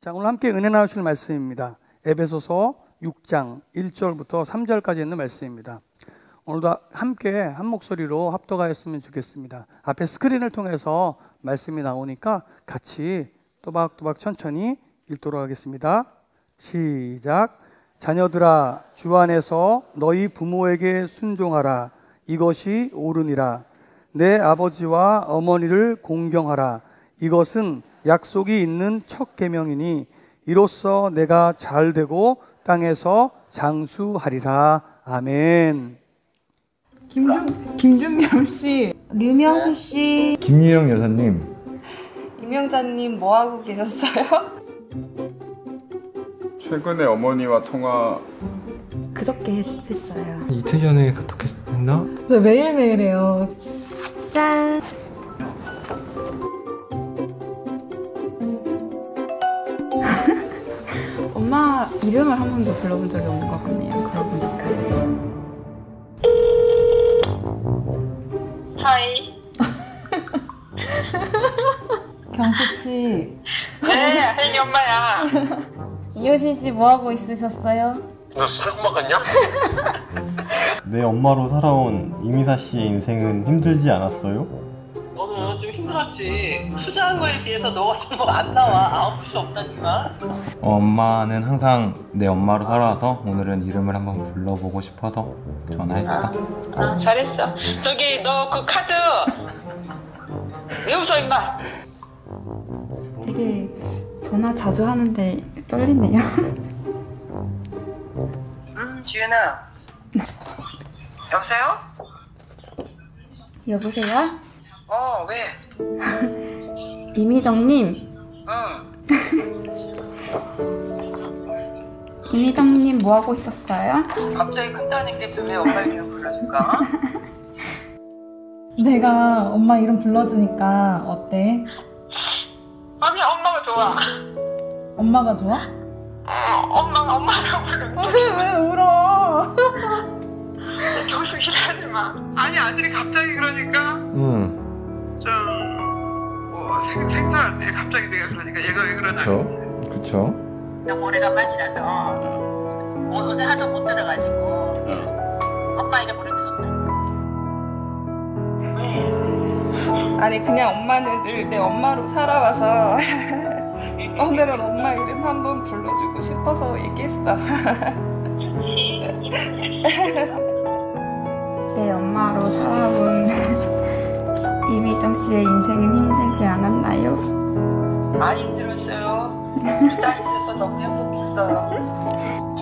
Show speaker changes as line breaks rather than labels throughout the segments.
자, 오늘 함께 은혜 나누실 말씀입니다. 에베소서 6장 1절부터 3절까지 있는 말씀입니다. 오늘도 함께 한 목소리로 합독하였으면 좋겠습니다. 앞에 스크린을 통해서 말씀이 나오니까 같이 또박또박 천천히 읽도록 하겠습니다. 시작. 자녀들아, 주 안에서 너희 부모에게 순종하라. 이것이 옳으니라. 내 아버지와 어머니를 공경하라. 이것은 약속이 있는 첫 계명이니 이로써 내가 잘되고 땅에서 장수하리라. 아멘.
김준명 씨,
류명수 씨,
김유영 여사님,
이명자님 뭐 하고 계셨어요?
최근에 어머니와 통화.
그저께 했어요.
이틀 전에 카톡했나?
저 매일매일 해요.
짠. 엄마 이름을 한 번도 불러본 적이 없는 것 같네요. 그러고 보니까.
하이.
경숙 씨.
네, 혜인이 엄마야.
이효진 씨 뭐 하고 있으셨어요?
너 술 먹었냐?
내 엄마로 살아온 이미사 씨의 인생은 힘들지 않았어요?
너는 좀 힘들었지. 투자한 거에 비해서 너 같은 거 안 나와. 아웃풋이 없다니까.
엄마는 항상 내 엄마로 살아와서 오늘은 이름을 한번 불러보고 싶어서 전화했어.
잘했어. 저기 너 그 카드 왜 웃어 임마?
되게 전화 자주 하는데 떨리네요.
지윤아. 여보세요?
여보세요?
왜?
이미정님.
응.
이미정님 뭐 하고 있었어요?
갑자기 큰따님께서 왜 엄마 이름 불러줄까?
내가 엄마 이름 불러주니까 어때?
아니 엄마가 좋아.
엄마가 좋아?
엄마가 부르는.
왜 울어?
교수 싫어하지 마. 아니 아들이 갑자기 그러니까 뭐 생소한데 갑자기 내가 그러니까 얘가 왜 그러나.
그쵸.
너무 오래간만이라서 옷에 하도 못 들어가지고 엄마 이름 부르기 좋다.
아니 그냥 엄마는 늘 내 엄마로 살아와서 오늘은 엄마 이름 한번 불러주고 싶어서 얘기했어.
내 엄마로 살아온 이미정 씨의 인생은 힘들지 않았나요?
많이 힘들었어요. 두 딸 있어서 너무 행복했어요.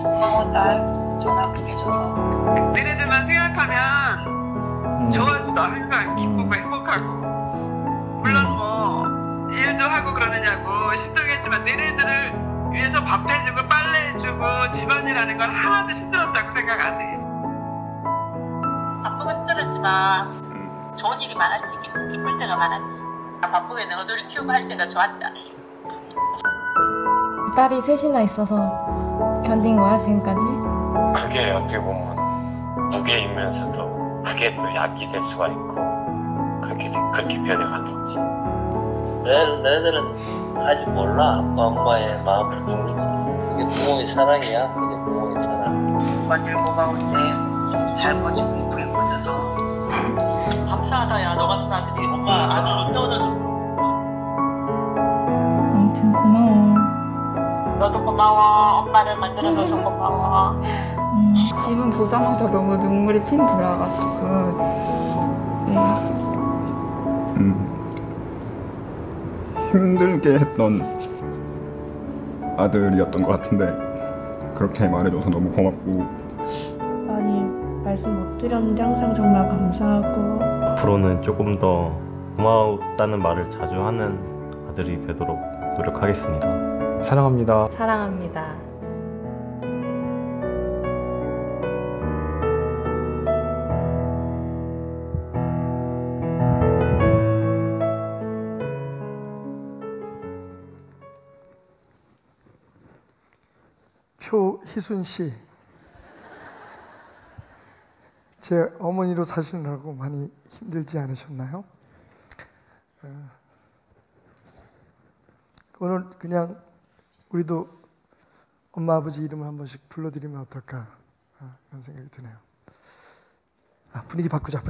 고마워 딸. 전화 보내줘서. 너네들만 생각하면 좋았어. 항상 기쁘고 행복하고. 물론 뭐 일도 하고 그러느냐고 힘들겠지만 너네들을 위해서 밥 해주고 빨래 해주고 집안일하는 건 하나도 힘들었다고 생각 안 해. 바쁘고 힘들었지만 좋은 일이 많았지. 기쁠 때가 많았지. 바쁘게 너희들을 키우고 할 때가 좋았다.
딸이 셋이나 있어서 견딘 거야 지금까지?
그게 어떻게 보면 무게이면서도 그게 또 약이 될 수가 있고 그렇게 변해가는 거지.
너희들은 아직 몰라. 아빠 엄마의 마음을 모르지. 그게 부모의 사랑이야. 그게 부모의 사랑.
완전 고마운데 잘 커지고 이쁘게 커져서 감사하다. 야 너 같은 아들이 엄마 아들로 태어나는.
아무튼 고마워.
너도 고마워. 엄마를 만들어줘서 고마워.
집은 보자마자 너무 눈물이 핑 돌아가지고. 네.
힘들게 했던 아들이었던 것 같은데 그렇게 말해줘서 너무 고맙고.
많이 말씀 못 드렸는데 항상 정말 감사하고
앞으로는 조금 더 고마웠다는 말을 자주 하는 아들이 되도록 노력하겠습니다.
사랑합니다.
사랑합니다.
표희순 씨, 제 어머니로 사시느라고 많이 힘들지 않으셨나요? 오늘 그냥 우리도 엄마 아버지 이름을 한 번씩 불러드리면 어떨까 그런 생각이 드네요. 분위기 바꾸자.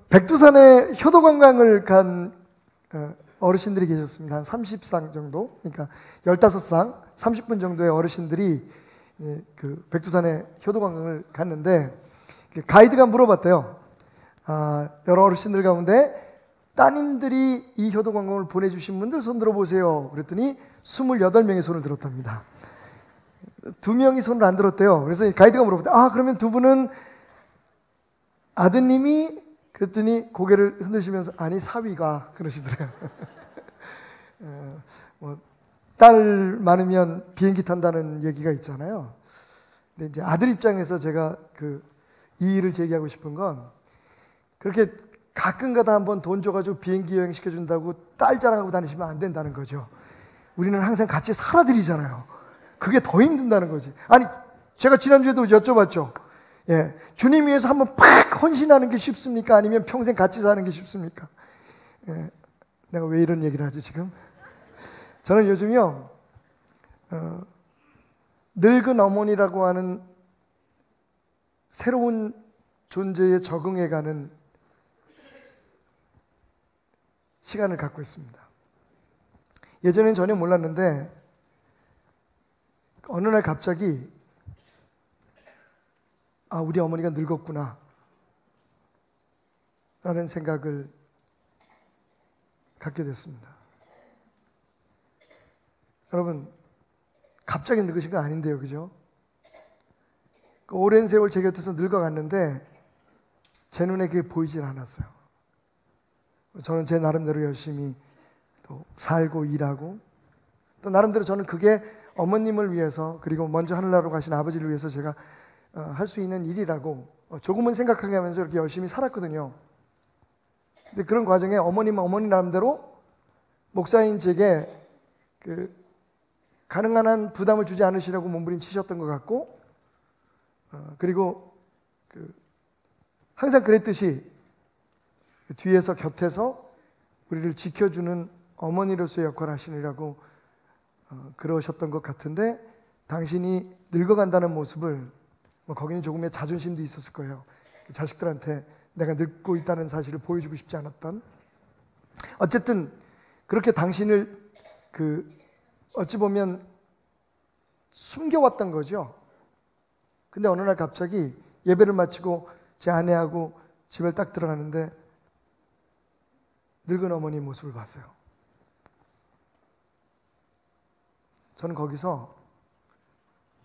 백두산에 효도 관광을 간 어르신들이 계셨습니다. 한 30상 정도, 그러니까 15상, 30분 정도의 어르신들이 그 백두산에 효도 관광을 갔는데 가이드가 물어봤대요. 여러 어르신들 가운데 따님들이 이 효도 관광을 보내주신 분들 손 들어보세요. 그랬더니 28명의 손을 들었답니다. 2명이 손을 안 들었대요. 그래서 가이드가 물어봤대요. 그러면 두 분은 아드님이? 그랬더니 고개를 흔드시면서 아니 사위가 그러시더래요. 딸 많으면 비행기 탄다는 얘기가 있잖아요. 근데 이제 아들 입장에서 제가 이 일을 제기하고 싶은 건 그렇게 가끔가다 한번 돈 줘가지고 비행기 여행 시켜준다고 딸 자랑하고 다니시면 안 된다는 거죠. 우리는 항상 같이 살아드리잖아요. 그게 더 힘든다는 거지. 아니 제가 지난주에도 여쭤봤죠. 주님 위해서 한번 팍 헌신하는 게 쉽습니까? 아니면 평생 같이 사는 게 쉽습니까? 내가 왜 이런 얘기를 하지 지금? 저는 요즘요 늙은 어머니라고 하는 새로운 존재에 적응해가는 시간을 갖고 있습니다. 예전엔 전혀 몰랐는데 어느 날 갑자기 우리 어머니가 늙었구나 라는 생각을 갖게 됐습니다. 여러분 갑자기 늙으신 거 아닌데요, 그죠? 오랜 세월 제 곁에서 늙어갔는데 제 눈에 그게 보이질 않았어요. 저는 제 나름대로 열심히 또 살고 일하고 또 나름대로 저는 그게 어머님을 위해서 그리고 먼저 하늘나라로 가신 아버지를 위해서 제가 할 수 있는 일이라고 조금은 생각하게 하면서 이렇게 열심히 살았거든요. 근데 그런 과정에 어머님은 어머니 나름대로 목사인 제게 가능한 한 부담을 주지 않으시려고 몸부림치셨던 것 같고 그리고 항상 그랬듯이 뒤에서 곁에서 우리를 지켜주는 어머니로서의 역할을 하시느라고 그러셨던 것 같은데 당신이 늙어간다는 모습을 거기는 조금의 자존심도 있었을 거예요. 자식들한테 내가 늙고 있다는 사실을 보여주고 싶지 않았던 어쨌든 그렇게 당신을 어찌 보면 숨겨왔던 거죠. 근데 어느 날 갑자기 예배를 마치고 제 아내하고 집에 딱 들어가는데 늙은 어머니 모습을 봤어요. 저는 거기서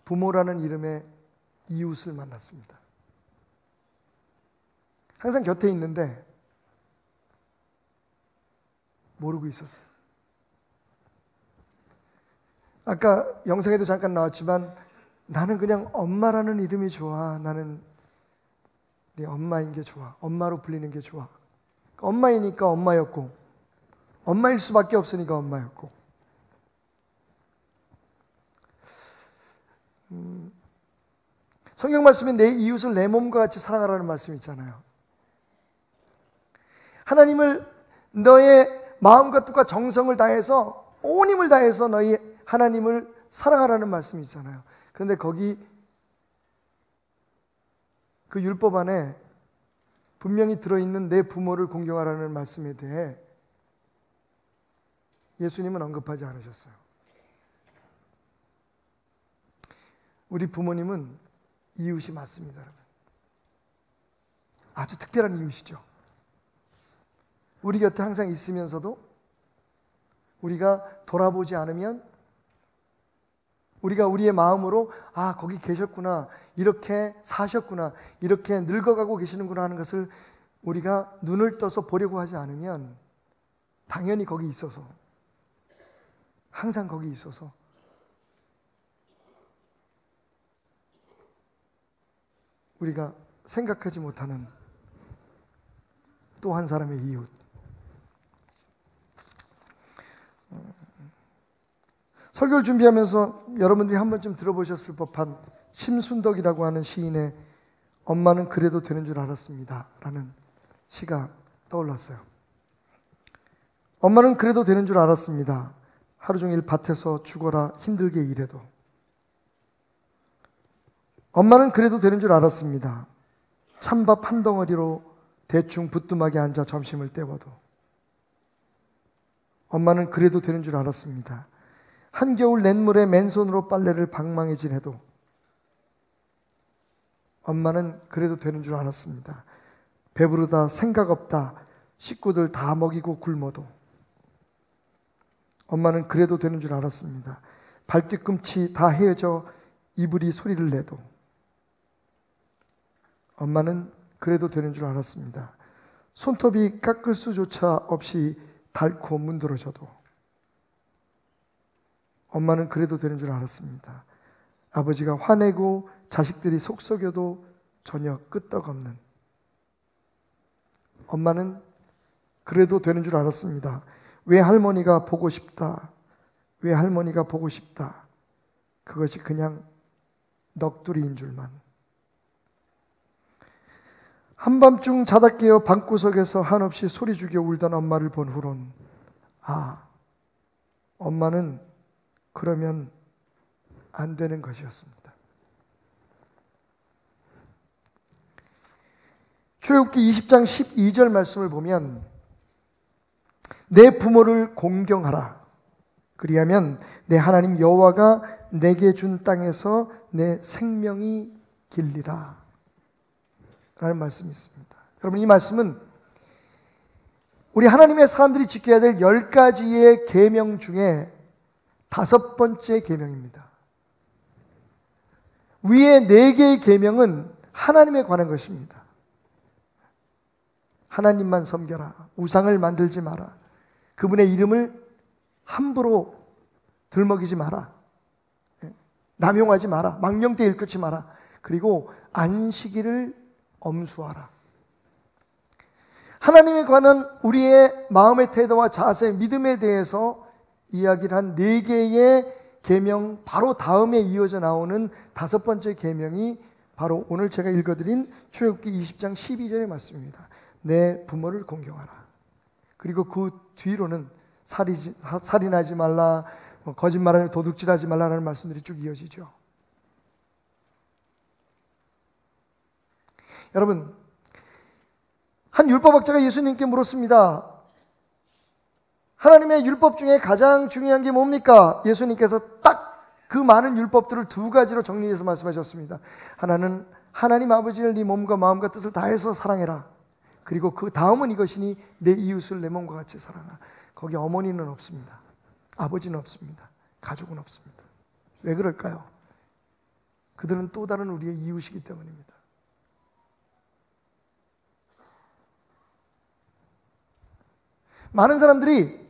부모라는 이름의 이웃을 만났습니다. 항상 곁에 있는데 모르고 있었어요. 아까 영상에도 잠깐 나왔지만 나는 그냥 엄마라는 이름이 좋아. 나는 네 엄마인 게 좋아. 엄마로 불리는 게 좋아. 엄마이니까 엄마였고 엄마일 수밖에 없으니까 엄마였고 성경 말씀에 내 이웃을 내 몸과 같이 사랑하라는 말씀이 있잖아요. 하나님을 너의 마음과 뜻과 정성을 다해서 온 힘을 다해서 너희 하나님을 사랑하라는 말씀이 있잖아요. 그런데 거기 그 율법 안에 분명히 들어있는 내 부모를 공경하라는 말씀에 대해 예수님은 언급하지 않으셨어요. 우리 부모님은 이웃이 맞습니다, 여러분. 아주 특별한 이웃이죠. 우리 곁에 항상 있으면서도 우리가 돌아보지 않으면 우리가 우리의 마음으로 거기 계셨구나, 이렇게 사셨구나, 이렇게 늙어가고 계시는구나 하는 것을 우리가 눈을 떠서 보려고 하지 않으면 당연히 거기 있어서 항상 거기 있어서 우리가 생각하지 못하는 또 한 사람의 이웃. 설교를 준비하면서 여러분들이 한 번쯤 들어보셨을 법한 심순덕이라고 하는 시인의 엄마는 그래도 되는 줄 알았습니다 라는 시가 떠올랐어요. 엄마는 그래도 되는 줄 알았습니다. 하루 종일 밭에서 죽어라 힘들게 일해도 엄마는 그래도 되는 줄 알았습니다. 찬밥 한 덩어리로 대충 부뚜막에 앉아 점심을 때워도 엄마는 그래도 되는 줄 알았습니다. 한겨울 냇물에 맨손으로 빨래를 방망이질 해도 엄마는 그래도 되는 줄 알았습니다. 배부르다 생각 없다 식구들 다 먹이고 굶어도 엄마는 그래도 되는 줄 알았습니다. 발뒤꿈치 다 헤어져 이불이 소리를 내도 엄마는 그래도 되는 줄 알았습니다. 손톱이 깎을 수조차 없이 닳고 문드러져도 엄마는 그래도 되는 줄 알았습니다. 아버지가 화내고 자식들이 속 썩여도 전혀 끄떡없는 엄마는 그래도 되는 줄 알았습니다. 외할머니가 보고 싶다. 외할머니가 보고 싶다. 그것이 그냥 넋두리인 줄만. 한밤중 자다 깨어 방구석에서 한없이 소리 죽여 울던 엄마를 본 후론 엄마는 그러면 안 되는 것이었습니다. 출애굽기 20장 12절 말씀을 보면 내 부모를 공경하라. 그리하면 내 하나님 여호와가 내게 준 땅에서 내 생명이 길리라 라는 말씀이 있습니다. 여러분, 이 말씀은 우리 하나님의 사람들이 지켜야 될 10가지의 계명 중에 5번째 계명입니다. 위에 4개의 계명은 하나님에 관한 것입니다. 하나님만 섬겨라. 우상을 만들지 마라. 그분의 이름을 함부로 들먹이지 마라. 남용하지 마라. 망령되이 일컫지 마라. 그리고 안식일을 엄수하라. 하나님에 관한 우리의 마음의 태도와 자세, 믿음에 대해서 이야기를 한 4개의 계명 바로 다음에 이어져 나오는 5번째 계명이 바로 오늘 제가 읽어드린 출애굽기 20장 12절의 말씀입니다. 내 부모를 공경하라. 그리고 그 뒤로는 살인하지 말라, 거짓말하며 도둑질하지 말라라는 말씀들이 쭉 이어지죠. 여러분, 한 율법학자가 예수님께 물었습니다. 하나님의 율법 중에 가장 중요한 게 뭡니까? 예수님께서 딱 그 많은 율법들을 2가지로 정리해서 말씀하셨습니다. 하나는 하나님 아버지를 네 몸과 마음과 뜻을 다해서 사랑해라. 그리고 그 다음은 이것이니 내 이웃을 내 몸과 같이 사랑하라. 거기 어머니는 없습니다. 아버지는 없습니다. 가족은 없습니다. 왜 그럴까요? 그들은 또 다른 우리의 이웃이기 때문입니다. 많은 사람들이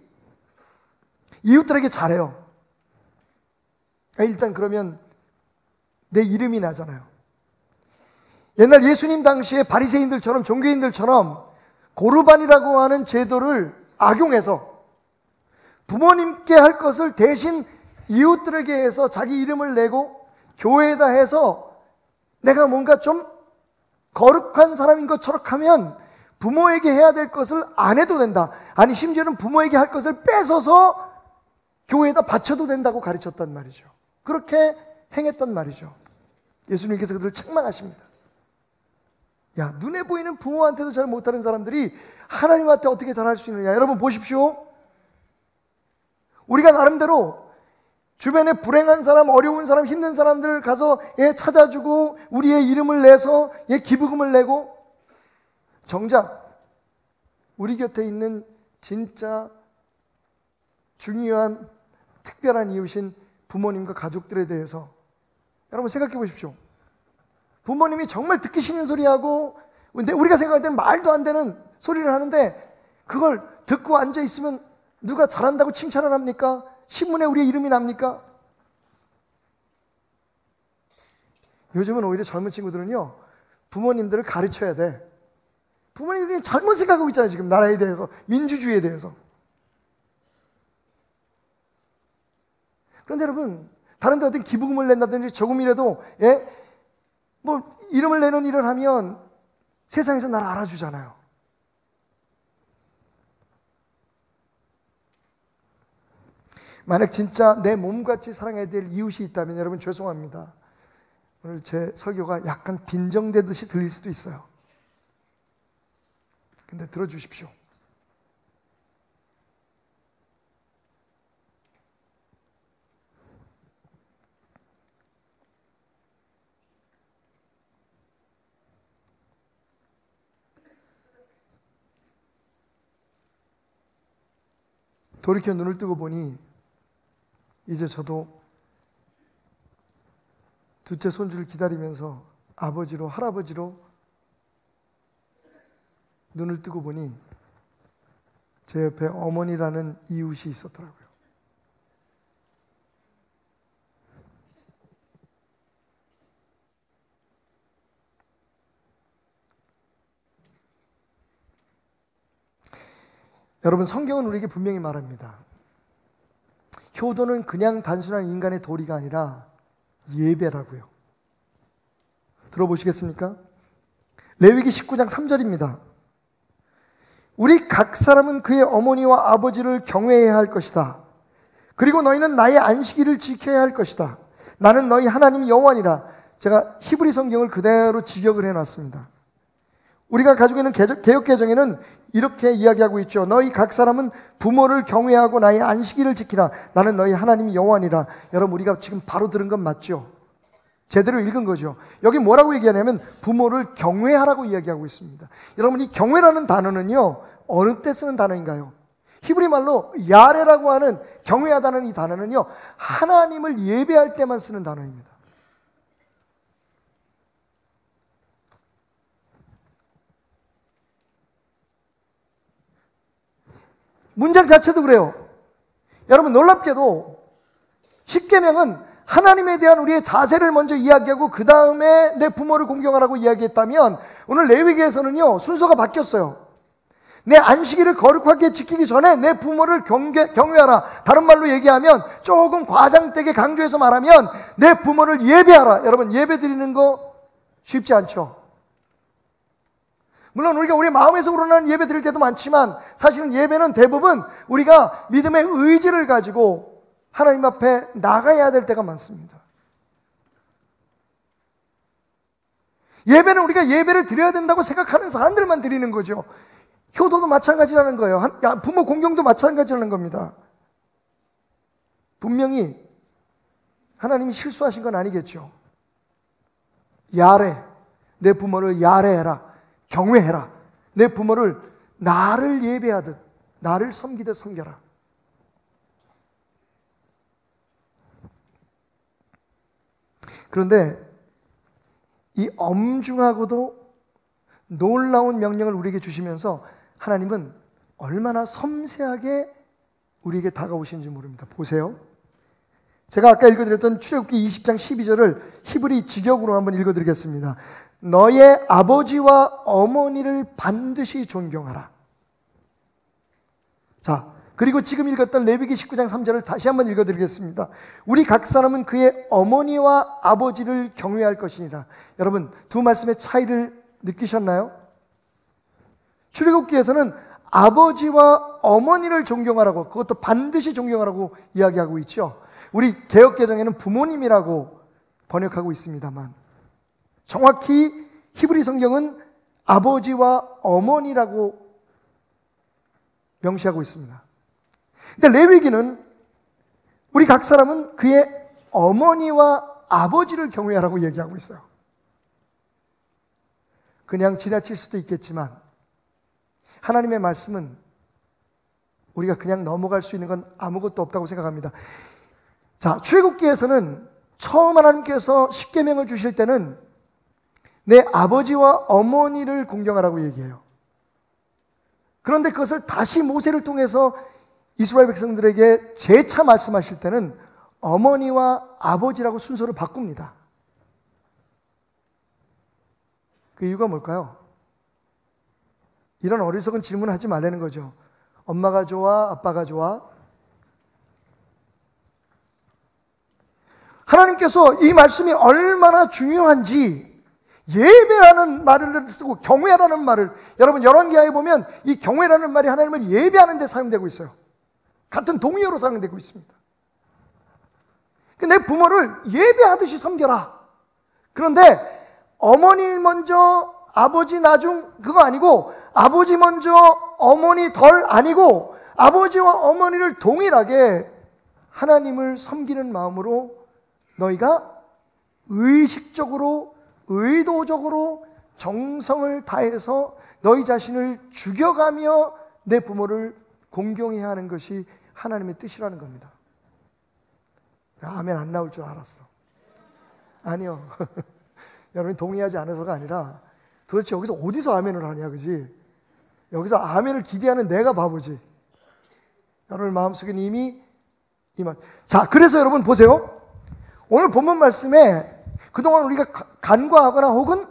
이웃들에게 잘해요. 일단 그러면 내 이름이 나잖아요. 옛날 예수님 당시에 바리새인들처럼 종교인들처럼 고르반이라고 하는 제도를 악용해서 부모님께 할 것을 대신 이웃들에게 해서 자기 이름을 내고 교회에다 해서 내가 뭔가 좀 거룩한 사람인 것처럼 하면 부모에게 해야 될 것을 안 해도 된다. 아니 심지어는 부모에게 할 것을 뺏어서 교회에다 바쳐도 된다고 가르쳤단 말이죠. 그렇게 행했단 말이죠. 예수님께서 그들을 책망하십니다. 야, 눈에 보이는 부모한테도 잘 못하는 사람들이 하나님한테 어떻게 잘할 수 있느냐. 여러분 보십시오. 우리가 나름대로 주변에 불행한 사람, 어려운 사람, 힘든 사람들 가서 찾아주고 우리의 이름을 내서 기부금을 내고, 정작 우리 곁에 있는 진짜 중요한 특별한 이웃인 부모님과 가족들에 대해서 여러분 생각해 보십시오. 부모님이 정말 듣기 싫은 소리하고 우리가 생각할 때는 말도 안 되는 소리를 하는데 그걸 듣고 앉아 있으면 누가 잘한다고 칭찬을 합니까? 신문에 우리의 이름이 납니까? 요즘은 오히려 젊은 친구들은요, 부모님들을 가르쳐야 돼. 부모님들이 잘못 생각하고 있잖아요. 지금 나라에 대해서, 민주주의에 대해서. 그런데 여러분, 다른 데 어떤 기부금을 낸다든지 조금이라도 뭐 이름을 내는 일을 하면 세상에서 나를 알아주잖아요. 만약 진짜 내 몸같이 사랑해야 될 이웃이 있다면 여러분 죄송합니다. 오늘 제 설교가 약간 빈정대듯이 들릴 수도 있어요. 근데 들어주십시오. 돌이켜 눈을 뜨고 보니 이제 저도 둘째 손주를 기다리면서 아버지로 할아버지로 눈을 뜨고 보니 제 옆에 어머니라는 이웃이 있었더라고요. 여러분, 성경은 우리에게 분명히 말합니다. 효도는 그냥 단순한 인간의 도리가 아니라 예배라고요. 들어보시겠습니까? 레위기 19장 3절입니다. 우리 각 사람은 그의 어머니와 아버지를 경외해야 할 것이다. 그리고 너희는 나의 안식일을 지켜야 할 것이다. 나는 너희 하나님 여호와니라. 제가 히브리 성경을 그대로 직역을 해놨습니다. 우리가 가지고 있는 개역개정에는 이렇게 이야기하고 있죠. 너희 각 사람은 부모를 경외하고 나의 안식일을 지키라. 나는 너희 하나님 여호와니라. 여러분, 우리가 지금 바로 들은 건 맞죠? 제대로 읽은 거죠. 여기 뭐라고 얘기하냐면 부모를 경외하라고 이야기하고 있습니다. 여러분, 이 경외라는 단어는요, 어느 때 쓰는 단어인가요? 히브리 말로 야레라고 하는 경외하다는 이 단어는요, 하나님을 예배할 때만 쓰는 단어입니다. 문장 자체도 그래요. 여러분, 놀랍게도 십계명은 하나님에 대한 우리의 자세를 먼저 이야기하고 그 다음에 내 부모를 공경하라고 이야기했다면, 오늘 레위기에서는요 순서가 바뀌었어요. 내 안식일을 거룩하게 지키기 전에 내 부모를 경외하라. 다른 말로 얘기하면, 조금 과장되게 강조해서 말하면 내 부모를 예배하라. 여러분, 예배 드리는 거 쉽지 않죠? 물론 우리가 우리 마음에서 우러나는 예배 드릴 때도 많지만, 사실은 예배는 대부분 우리가 믿음의 의지를 가지고 하나님 앞에 나가야 될 때가 많습니다. 예배는 우리가 예배를 드려야 된다고 생각하는 사람들만 드리는 거죠. 효도도 마찬가지라는 거예요. 부모 공경도 마찬가지라는 겁니다. 분명히 하나님이 실수하신 건 아니겠죠. 야레, 내 부모를 야레해라, 경외해라. 내 부모를 나를 예배하듯, 나를 섬기듯 섬겨라. 그런데 이 엄중하고도 놀라운 명령을 우리에게 주시면서 하나님은 얼마나 섬세하게 우리에게 다가오시는지 모릅니다. 보세요. 제가 아까 읽어드렸던 출애굽기 20장 12절을 히브리 직역으로 한번 읽어드리겠습니다. 너의 아버지와 어머니를 반드시 존경하라. 자, 그리고 지금 읽었던 레위기 19장 3절을 다시 한번 읽어드리겠습니다. 우리 각 사람은 그의 어머니와 아버지를 경외할 것이니라. 여러분, 두 말씀의 차이를 느끼셨나요? 출애굽기에서는 아버지와 어머니를 존경하라고, 그것도 반드시 존경하라고 이야기하고 있죠. 우리 개역개정에는 부모님이라고 번역하고 있습니다만, 정확히 히브리 성경은 아버지와 어머니라고 명시하고 있습니다. 근데 레위기는 우리 각 사람은 그의 어머니와 아버지를 경외하라고 얘기하고 있어요. 그냥 지나칠 수도 있겠지만 하나님의 말씀은 우리가 그냥 넘어갈 수 있는 건 아무것도 없다고 생각합니다. 자, 출애굽기에서는 처음 하나님께서 십계명을 주실 때는 내 아버지와 어머니를 공경하라고 얘기해요. 그런데 그것을 다시 모세를 통해서 이스라엘 백성들에게 재차 말씀하실 때는 어머니와 아버지라고 순서를 바꿉니다. 그 이유가 뭘까요? 이런 어리석은 질문을 하지 말라는 거죠. 엄마가 좋아? 아빠가 좋아? 하나님께서 이 말씀이 얼마나 중요한지, 예배라는 말을 쓰고 경외라는 말을, 여러분 열왕기하에 보면 이 경외라는 말이 하나님을 예배하는 데 사용되고 있어요. 같은 동의어로 사용되고 있습니다. 내 부모를 예배하듯이 섬겨라. 그런데 어머니 먼저 아버지 나중 그거 아니고, 아버지 먼저 어머니 덜 아니고, 아버지와 어머니를 동일하게 하나님을 섬기는 마음으로 너희가 의식적으로 의도적으로 정성을 다해서 너희 자신을 죽여가며 내 부모를 공경해야 하는 것이 하나님의 뜻이라는 겁니다. 아멘 안 나올 줄 알았어. 아니요. 여러분이 동의하지 않아서가 아니라 도대체 여기서 어디서 아멘을 하냐, 그지? 여기서 아멘을 기대하는 내가 바보지. 여러분 마음속에는 이미 이만. 자, 그래서 여러분 보세요. 오늘 본문 말씀에 그동안 우리가 간과하거나 혹은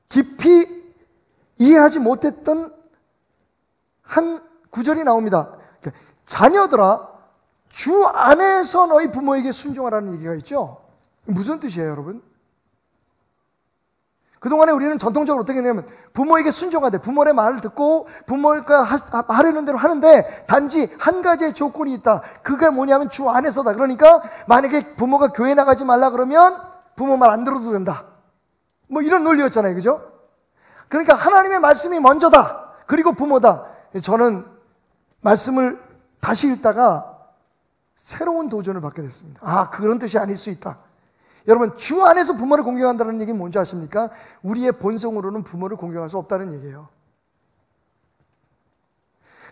깊이 이해하지 못했던 한 구절이 나옵니다. 자녀들아, 주 안에서 너희 부모에게 순종하라는 얘기가 있죠. 무슨 뜻이에요, 여러분? 그동안에 우리는 전통적으로 어떻게 했냐면 부모에게 순종하되 부모의 말을 듣고 부모가 하려는 대로 하는데 단지 한 가지의 조건이 있다. 그게 뭐냐면 주 안에서다. 그러니까 만약에 부모가 교회 나가지 말라 그러면 부모 말 안 들어도 된다. 뭐 이런 논리였잖아요, 그죠? 그러니까 하나님의 말씀이 먼저다. 그리고 부모다. 저는 말씀을 다시 읽다가 새로운 도전을 받게 됐습니다. 아, 그런 뜻이 아닐 수 있다. 여러분, 주 안에서 부모를 공경한다는 얘기는 뭔지 아십니까? 우리의 본성으로는 부모를 공경할 수 없다는 얘기예요.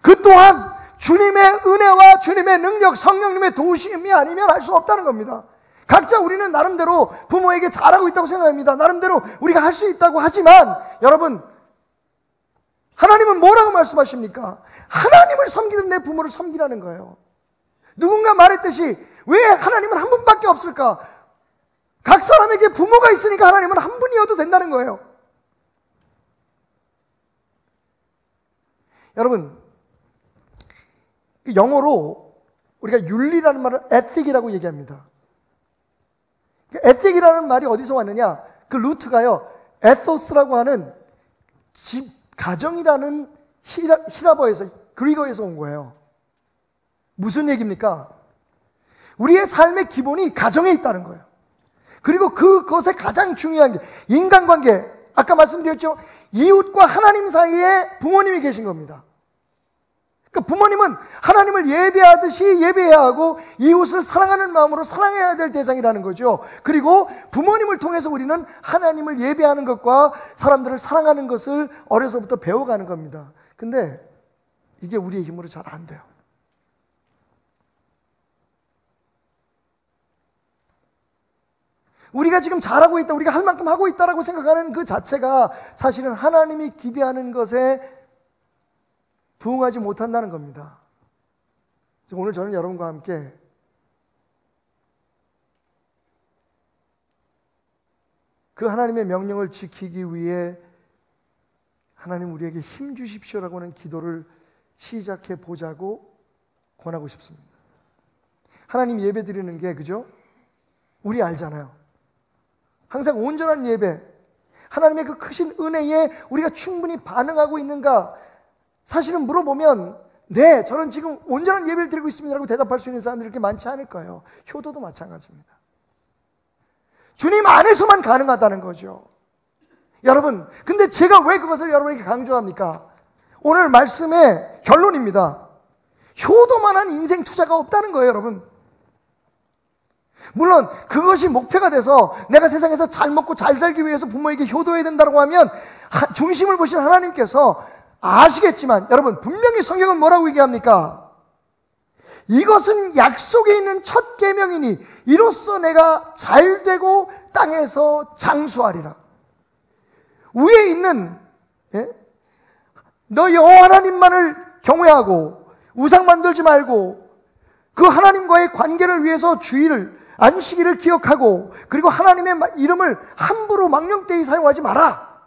그 또한 주님의 은혜와 주님의 능력, 성령님의 도우심이 아니면 할 수 없다는 겁니다. 각자 우리는 나름대로 부모에게 잘하고 있다고 생각합니다. 나름대로 우리가 할 수 있다고 하지만 여러분, 하나님은 뭐라고 말씀하십니까? 하나님을 섬기는 내 부모를 섬기라는 거예요. 누군가 말했듯이 왜 하나님은 한 분밖에 없을까? 각 사람에게 부모가 있으니까 하나님은 한 분이어도 된다는 거예요. 여러분, 영어로 우리가 윤리라는 말을 ethic이라고 얘기합니다. ethic이라는 말이 어디서 왔느냐? 그 루트가요, ethos라고 하는 가정이라는 히라버에서, 그리거에서 온 거예요. 무슨 얘기입니까? 우리의 삶의 기본이 가정에 있다는 거예요. 그리고 그것의 가장 중요한 게 인간관계, 아까 말씀드렸죠? 이웃과 하나님 사이에 부모님이 계신 겁니다. 그러니까 부모님은 하나님을 예배하듯이 예배해야 하고 이웃을 사랑하는 마음으로 사랑해야 될 대상이라는 거죠. 그리고 부모님을 통해서 우리는 하나님을 예배하는 것과 사람들을 사랑하는 것을 어려서부터 배워가는 겁니다. 근데 이게 우리의 힘으로 잘 안 돼요. 우리가 지금 잘하고 있다, 우리가 할 만큼 하고 있다라고 생각하는 그 자체가 사실은 하나님이 기대하는 것에 부응하지 못한다는 겁니다. 오늘 저는 여러분과 함께 그 하나님의 명령을 지키기 위해 하나님 우리에게 힘 주십시오라고 하는 기도를 시작해 보자고 권하고 싶습니다. 하나님 예배 드리는 게, 그죠? 우리 알잖아요. 항상 온전한 예배, 하나님의 그 크신 은혜에 우리가 충분히 반응하고 있는가? 사실은 물어보면 네, 저는 지금 온전한 예배를 드리고 있습니다라고 대답할 수 있는 사람들이 그렇게 많지 않을 거예요. 효도도 마찬가지입니다. 주님 안에서만 가능하다는 거죠. 여러분, 근데 제가 왜 그것을 여러분에게 강조합니까? 오늘 말씀의 결론입니다. 효도만한 인생 투자가 없다는 거예요, 여러분. 물론 그것이 목표가 돼서 내가 세상에서 잘 먹고 잘 살기 위해서 부모에게 효도해야 된다고 하면 중심을 보신 하나님께서 아시겠지만, 여러분 분명히 성경은 뭐라고 얘기합니까? 이것은 약속에 있는 첫 계명이니 이로써 내가 잘되고 땅에서 장수하리라. 위에 있는 너 여호와 하나님만을 경외하고 우상 만들지 말고 그 하나님과의 관계를 위해서 주의를, 안식일을 기억하고 그리고 하나님의 이름을 함부로 망령되이 사용하지 마라.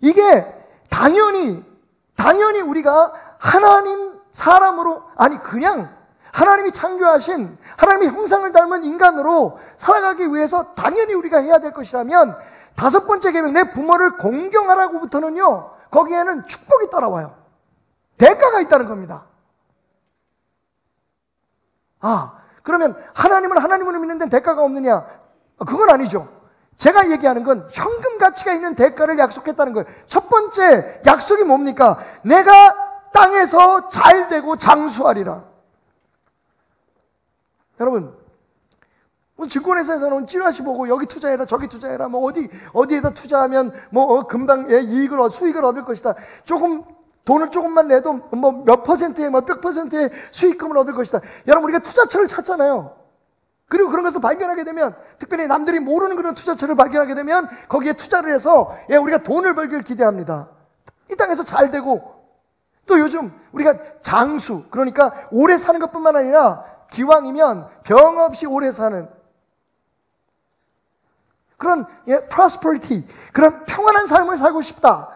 이게 당연히 우리가 하나님 사람으로, 아니 그냥 하나님이 창조하신 하나님의 형상을 닮은 인간으로 살아가기 위해서 당연히 우리가 해야 될 것이라면, 다섯 번째 계명 내 부모를 공경하라고부터는요, 거기에는 축복이 따라와요. 대가가 있다는 겁니다. 아, 그러면 하나님을 하나님으로 믿는 데는 대가가 없느냐? 그건 아니죠. 제가 얘기하는 건 현금 가치가 있는 대가를 약속했다는 거예요. 첫 번째 약속이 뭡니까? 내가 땅에서 잘되고 장수하리라. 여러분, 증권회사에서는 찌라시 보고 여기 투자해라 저기 투자해라 뭐 어디에다 투자하면 뭐 금방 수익을 얻을 것이다. 돈을 조금만 내도 뭐 몇 퍼센트의 몇 퍼센트의 수익금을 얻을 것이다. 여러분, 우리가 투자처를 찾잖아요. 그리고 그런 것을 발견하게 되면, 특별히 남들이 모르는 그런 투자처를 발견하게 되면 거기에 투자를 해서 우리가 돈을 벌기를 기대합니다. 이 땅에서 잘 되고, 또 요즘 우리가 장수, 그러니까 오래 사는 것뿐만 아니라 기왕이면 병 없이 오래 사는 그런 prosperity, 그런 평안한 삶을 살고 싶다.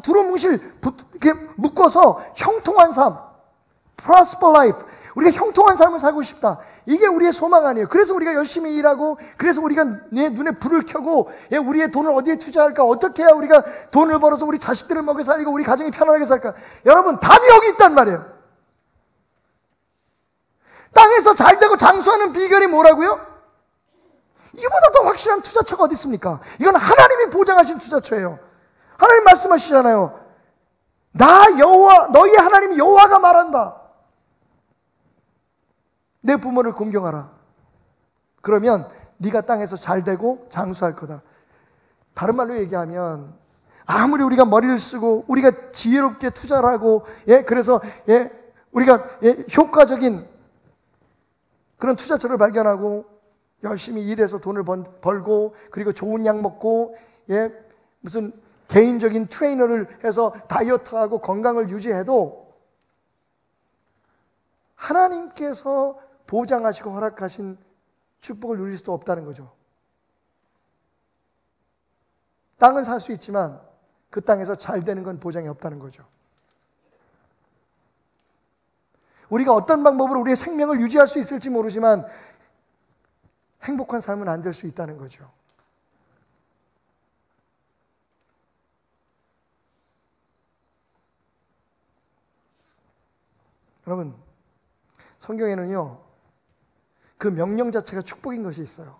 두루뭉실 이렇게 묶어서 형통한 삶, prosper life, 우리가 형통한 삶을 살고 싶다. 이게 우리의 소망 아니에요. 그래서 우리가 열심히 일하고, 그래서 우리가 눈에 불을 켜고, 우리의 돈을 어디에 투자할까? 어떻게 해야 우리가 돈을 벌어서 우리 자식들을 먹여 살리고 우리 가정이 편안하게 살까? 여러분, 답이 여기 있단 말이에요. 땅에서 잘되고 장수하는 비결이 뭐라고요? 이보다 더 확실한 투자처가 어디 있습니까? 이건 하나님이 보장하신 투자처예요. 하나님 말씀하시잖아요. 나 여호와, 너희 하나님 여호와가 말한다. 내 부모를 공경하라. 그러면 네가 땅에서 잘되고 장수할 거다. 다른 말로 얘기하면, 아무리 우리가 머리를 쓰고 우리가 지혜롭게 투자를 하고, 그래서 우리가 효과적인 그런 투자처를 발견하고 열심히 일해서 돈을 벌고, 그리고 좋은 약 먹고, 무슨 개인적인 트레이너를 해서 다이어트하고 건강을 유지해도 하나님께서 보장하시고 허락하신 축복을 누릴 수도 없다는 거죠. 땅은 살 수 있지만 그 땅에서 잘 되는 건 보장이 없다는 거죠. 우리가 어떤 방법으로 우리의 생명을 유지할 수 있을지 모르지만 행복한 삶은 안 될 수 있다는 거죠. 여러분, 성경에는요, 그 명령 자체가 축복인 것이 있어요.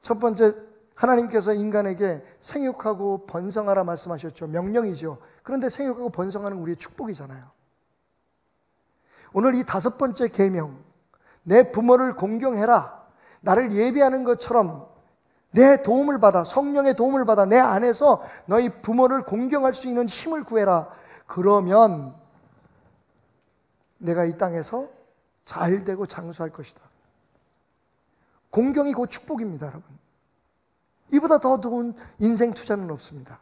첫 번째, 하나님께서 인간에게 생육하고 번성하라 말씀하셨죠. 명령이죠. 그런데 생육하고 번성하는 우리의 축복이잖아요. 오늘 이 5번째 계명, 내 부모를 공경해라, 나를 예배하는 것처럼 내 도움을 받아, 성령의 도움을 받아 내 안에서 너희 부모를 공경할 수 있는 힘을 구해라. 그러면 내가 이 땅에서 잘 되고 장수할 것이다. 공경이 곧 축복입니다, 여러분. 이보다 더 좋은 인생 투자는 없습니다.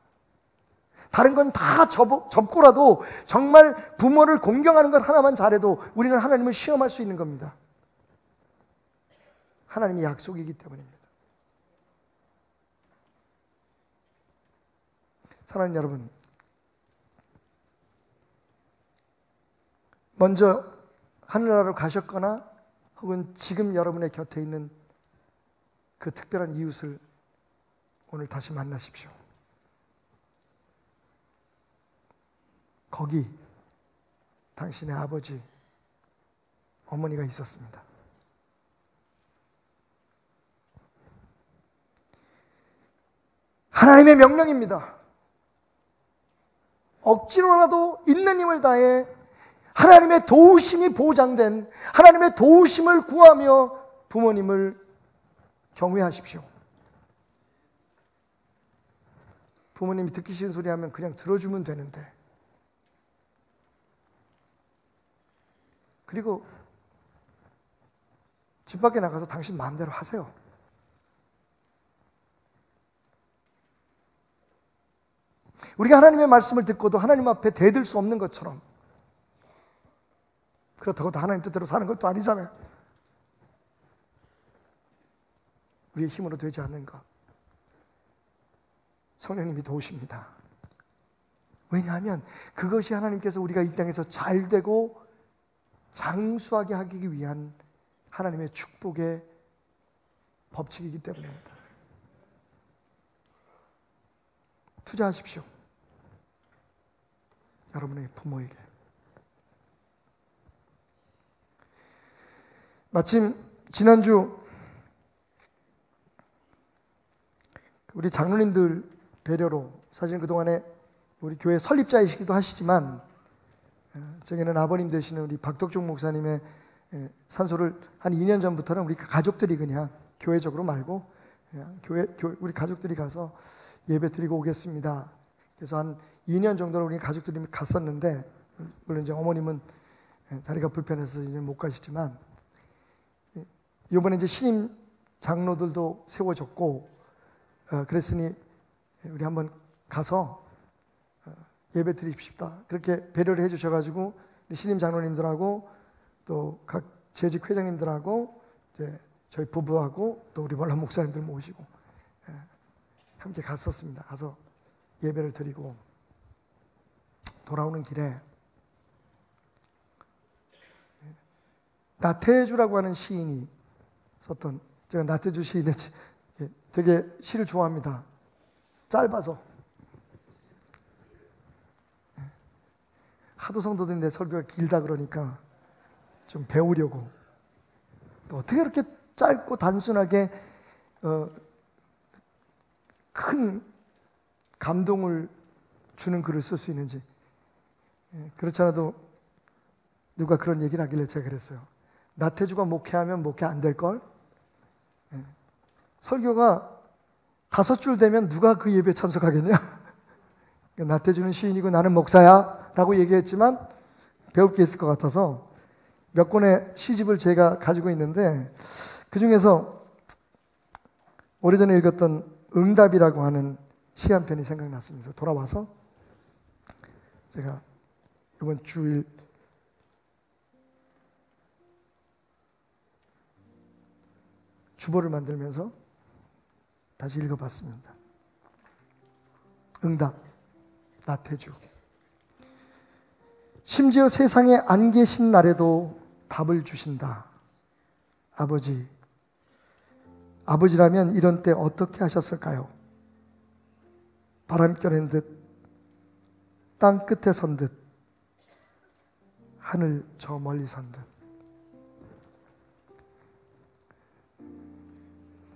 다른 건 다 접고라도 정말 부모를 공경하는 것 하나만 잘해도 우리는 하나님을 시험할 수 있는 겁니다. 하나님의 약속이기 때문입니다. 사랑하는 여러분, 먼저 하늘나라로 가셨거나 혹은 지금 여러분의 곁에 있는 그 특별한 이웃을 오늘 다시 만나십시오. 거기 당신의 아버지, 어머니가 있었습니다. 하나님의 명령입니다. 억지로라도 있는 힘을 다해 하나님의 도우심이 보장된, 하나님의 도우심을 구하며 부모님을 경외하십시오. 부모님이 듣기 싫은 소리 하면 그냥 들어주면 되는데, 그리고 집 밖에 나가서 당신 마음대로 하세요. 우리가 하나님의 말씀을 듣고도 하나님 앞에 대들 수 없는 것처럼, 그렇다고 하나님 뜻대로 사는 것도 아니잖아요. 우리의 힘으로 되지 않는 것, 성령님이 도우십니다. 왜냐하면 그것이 하나님께서 우리가 이 땅에서 잘되고 장수하게 하기 위한 하나님의 축복의 법칙이기 때문입니다. 투자하십시오. 여러분의 부모에게. 마침 지난주 우리 장로님들 배려로 사실 그동안에 우리 교회 설립자이시기도 하시지만 저기는 아버님 되시는 우리 박덕종 목사님의 산소를 한 2년 전부터는 우리 가족들이 그냥 교회적으로 말고 그냥 우리 가족들이 가서 예배 드리고 오겠습니다. 그래서 한 2년 정도는 우리 가족들이 갔었는데 물론 이제 어머님은 다리가 불편해서 이제 못 가시지만 이번에 이제 신임 장로들도 세워졌고 그랬으니 우리 한번 가서 예배 드립시다. 그렇게 배려를 해주셔가지고 신임 장로님들하고 또 각 재직 회장님들하고 이제 저희 부부하고 또 우리 원로 목사님들 모시고 함께 갔었습니다. 가서 예배를 드리고 돌아오는 길에 나태주라고 하는 시인이 썼던, 제가 나태주 시인의 되게 시를 좋아합니다. 짧아서 하도 성도들이 내 설교가 길다 그러니까 좀 배우려고, 또 어떻게 이렇게 짧고 단순하게 큰 감동을 주는 글을 쓸 수 있는지. 그렇지 않아도 누가 그런 얘기를 하길래 제가 그랬어요. 나태주가 목회하면 목회 안 될걸? 설교가 5줄 되면 누가 그 예배에 참석하겠냐? 나태주는 시인이고 나는 목사야 라고 얘기했지만 배울 게 있을 것 같아서 몇 권의 시집을 제가 가지고 있는데 그 중에서 오래전에 읽었던 응답이라고 하는 시 한 편이 생각났습니다. 돌아와서 제가 이번 주일 주보를 만들면서 다시 읽어봤습니다. 응답, 나태주. 심지어 세상에 안 계신 날에도 답을 주신다. 아버지, 아버지라면 이런 때 어떻게 하셨을까요? 바람결인 듯, 땅 끝에 선 듯, 하늘 저 멀리 선 듯.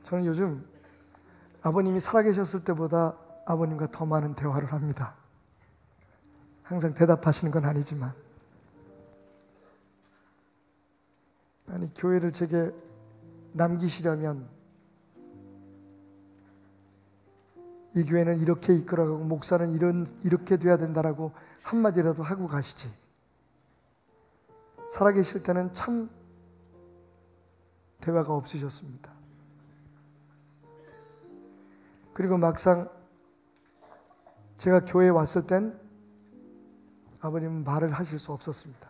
저는 요즘 아버님이 살아계셨을 때보다 아버님과 더 많은 대화를 합니다. 항상 대답하시는 건 아니지만. 아니, 교회를 제게 남기시려면 이 교회는 이렇게 이끌어가고 목사는 이렇게 돼야 된다라고 한마디라도 하고 가시지. 살아계실 때는 참 대화가 없으셨습니다. 그리고 막상 제가 교회에 왔을 땐 아버님은 말을 하실 수 없었습니다.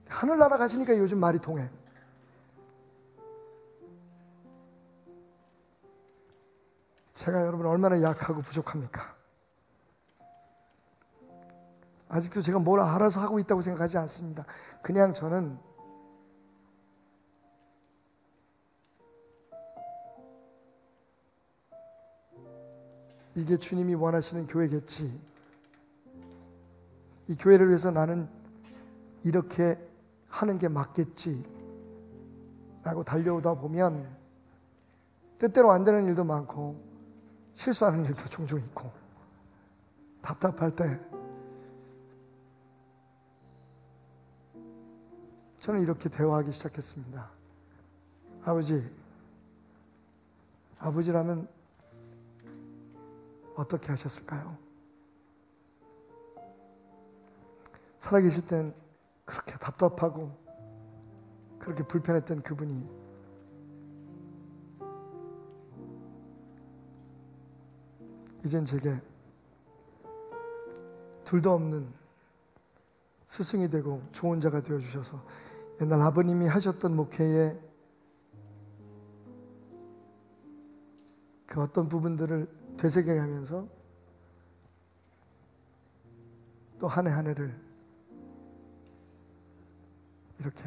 하늘나라 가시니까 요즘 말이 통해. 제가 여러분 얼마나 약하고 부족합니까? 아직도 제가 뭘 알아서 하고 있다고 생각하지 않습니다. 그냥 저는 이게 주님이 원하시는 교회겠지. 이 교회를 위해서 나는 이렇게 하는 게 맞겠지 라고 달려오다 보면 뜻대로 안 되는 일도 많고 실수하는 일도 종종 있고 답답할 때 저는 이렇게 대화하기 시작했습니다. 아버지, 아버지라면 어떻게 하셨을까요? 살아계실 땐 그렇게 답답하고 그렇게 불편했던 그분이 이젠 제게 둘도 없는 스승이 되고 조언자가 되어주셔서 옛날 아버님이 하셨던 목회에 그 어떤 부분들을 되새겨가면서 또 한 해 한 해를 이렇게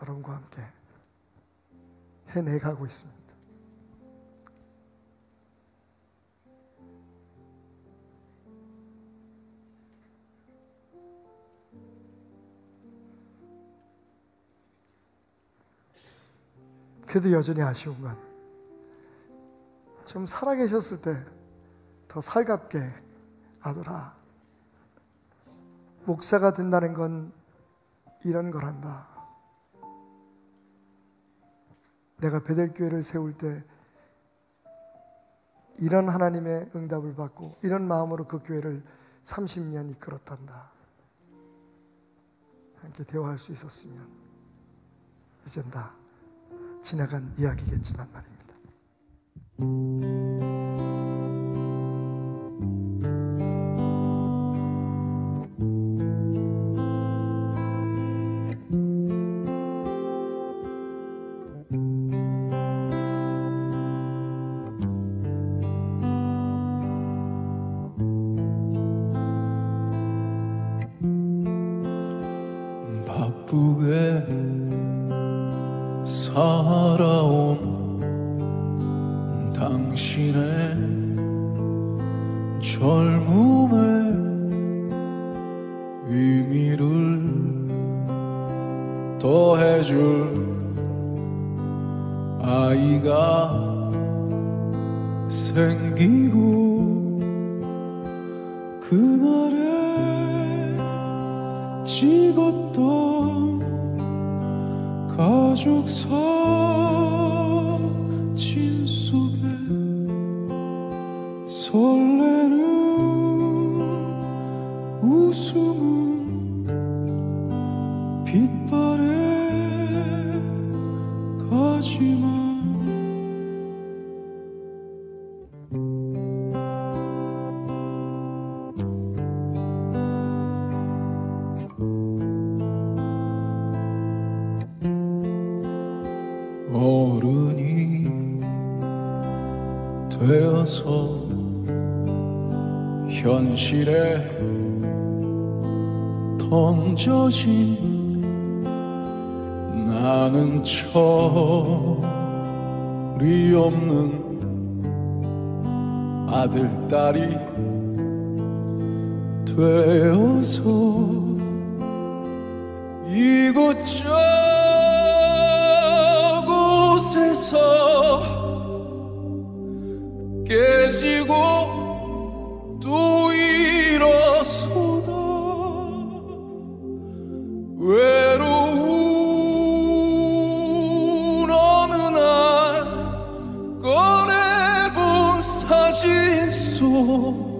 여러분과 함께 해내가고 있습니다. 그래도 여전히 아쉬운 건 좀 살아계셨을 때 더 살갑게 아들아, 목사가 된다는 건 이런 거란다. 내가 베델교회를 세울 때 이런 하나님의 응답을 받고 이런 마음으로 그 교회를 30년 이끌었단다. 함께 대화할 수 있었으면 이젠 다 지나간 이야기겠지만 말입니다.
바쁘게 살아온 당신의 젊음의 의미를 더해줄 아이가 생기고 그날에 찍었던 가족 사진 속에 설레는 웃음은 빛바래 가지만 어른이 되어서 현실에 던져진 나는 철이 없는 아들, 딸이 되어서 이곳저곳에서 깨지고 또 일어서다 외로운 어느 날 꺼내본 사진 속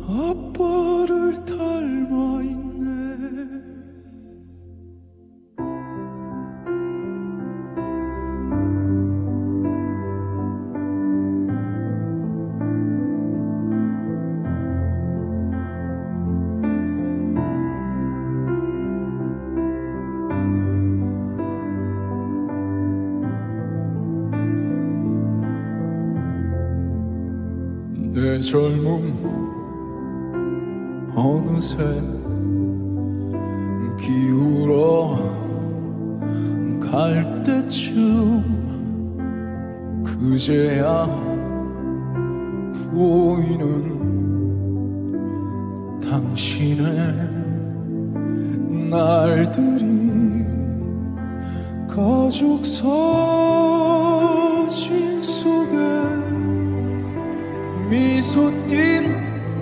아빠를 닮아 있네. 내 젊음 어느새 기울어 갈 때쯤 그제야 보이는 당신의 날들이 가족 사진 속에 미소 띤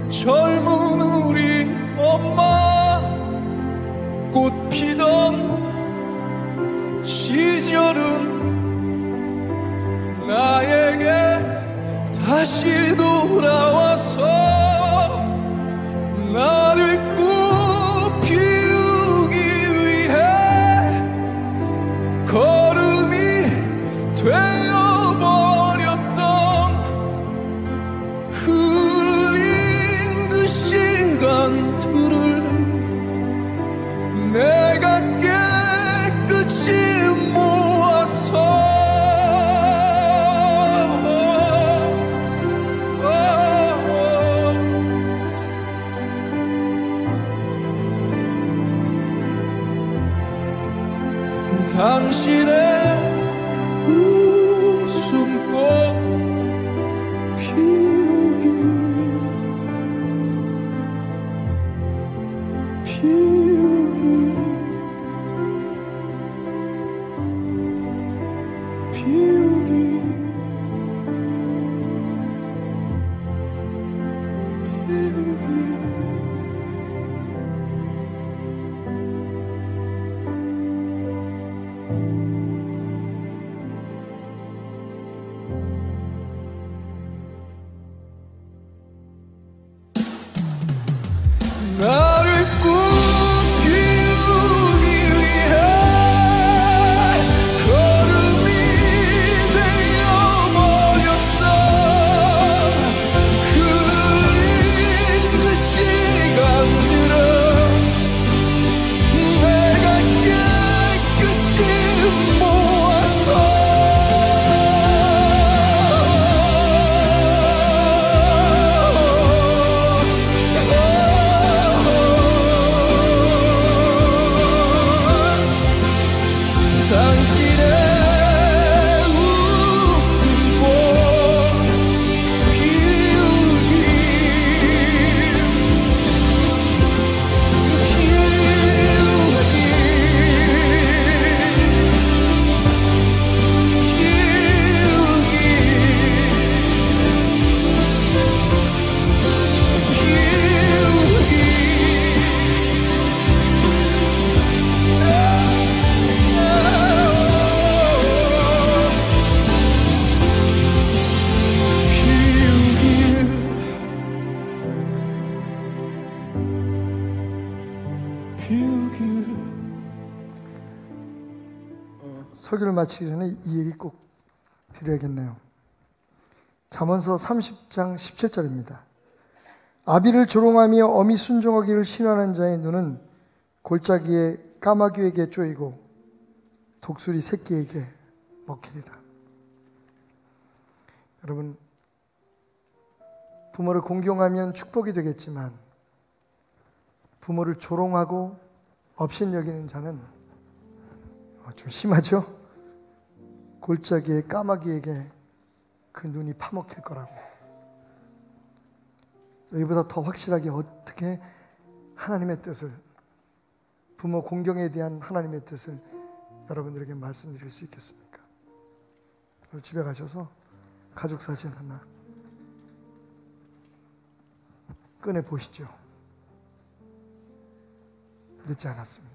젊은 우리 엄마 꽃 피던 시절은 나에게 다시 돌아와서 나를 꽃 피우기 위해 걸음이 되어버렸던 시간들을 내가 깨끗이 모아서 당신의 웃음꽃 피우기 나를 꼭 키우기 위해 걸음이 되어버렸던 흘린 그 시간들은 내가 깨끗이 모아서 당신의 웃음꽃 피우기
설교를 마치기 전에 이 얘기 꼭 드려야겠네요. 잠언서 30장 17절입니다. 아비를 조롱하며 어미 순종하기를 신뢰하는 자의 눈은 골짜기에 까마귀에게 쪼이고 독수리 새끼에게 먹히리라. 여러분, 부모를 공경하면 축복이 되겠지만 부모를 조롱하고 업신여기는 자는 좀 심하죠? 골짜기에 까마귀에게 그 눈이 파먹힐 거라고. 이보다 더 확실하게 어떻게 하나님의 뜻을, 부모 공경에 대한 하나님의 뜻을 여러분들에게 말씀드릴 수 있겠습니까? 오늘 집에 가셔서 가족 사진 하나 꺼내 보시죠. 늦지 않았습니다.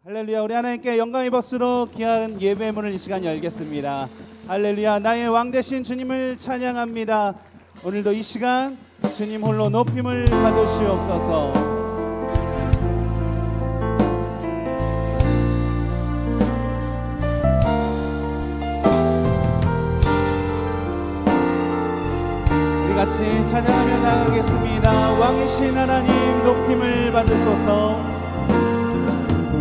할렐루야. 우리 하나님께 영광의 박수로 귀한 예배문을 이 시간 열겠습니다. 할렐루야. 나의 왕 되신 주님을 찬양합니다. 오늘도 이 시간 주님 홀로 높임을 받으시옵소서. 우리 같이 찬양하며 나가겠습니다. 왕이신 하나님 높임을 받으소서.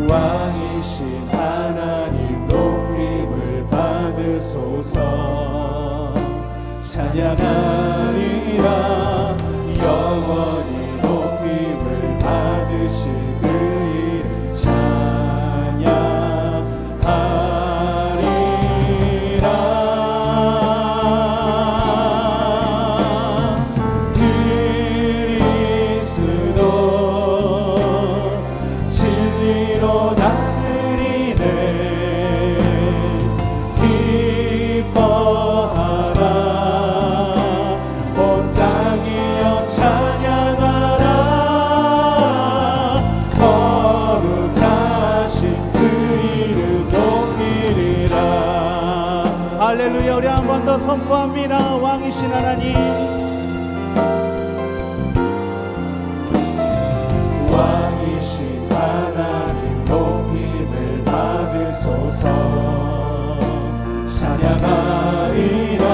왕이신 하나님 높임을 받으소서. 찬양하리라 영원히 높임을 받으실 그 이름 찬양하리라. 그리스도 진리로 다스리네. 기뻐하라 온 땅이여 찬양하라. 거룩하신 그 이름 높이리라.
할렐루야. 우리 한 번 더 선포합니다. 왕이신 하나님,
왕이신 하나님 높임을 받으소서. 찬양하리라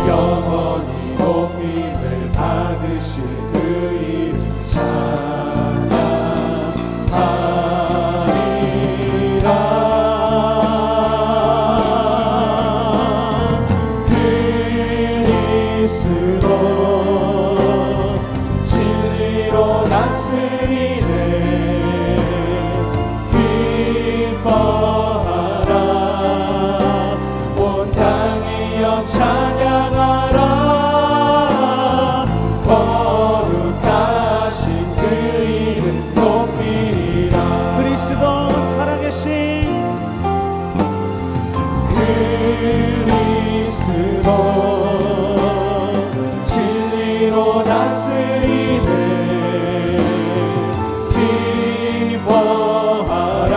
영원히 높임을 받으실 그 이름 찬양하리라. 그리스도 진리로 다스리네. 기뻐하라 온 땅이여 찬양하라. 거룩하신 그 이름 높이리라.
그리스도 살아계신
그리스도 진리로 다스리네. 기뻐하라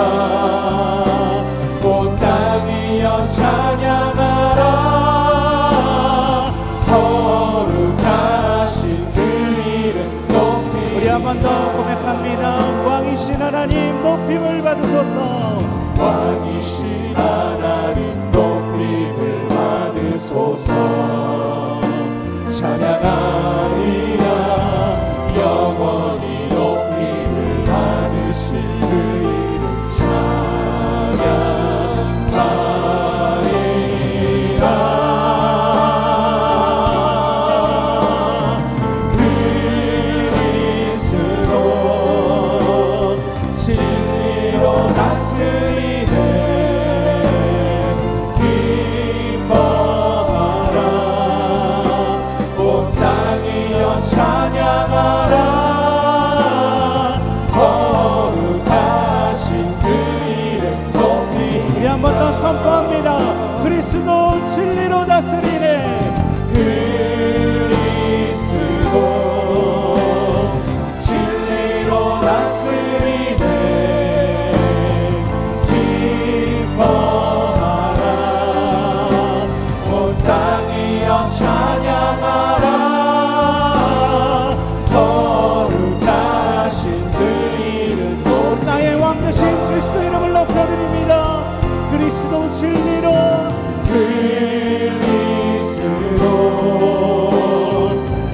온 땅이여 찬양하라. 거룩하신 그 이름 높이.
우리 한 번 더 고백합니다. 왕이신 하나님 높임을 받으소서.
왕이신 하나님 높임을 받으소서. 찬양하리라 영원히 높임을 받으신 그 이름 찬양하리라. 그리스도 진리로 다스리네. 기뻐하라 온 땅이여 찬양하라. 거룩하신 그 이름 높이.
우리 한 번 더 선포합니다. 그리스도 진리로 다스리네.
그리스도 진리로 다스리네. 기뻐하라 온 땅이여 찬양하라. 거룩하신 그 이름 높이.
나의 왕 되신 그리스도 이름을 높여드립니다. 그리스도 진리로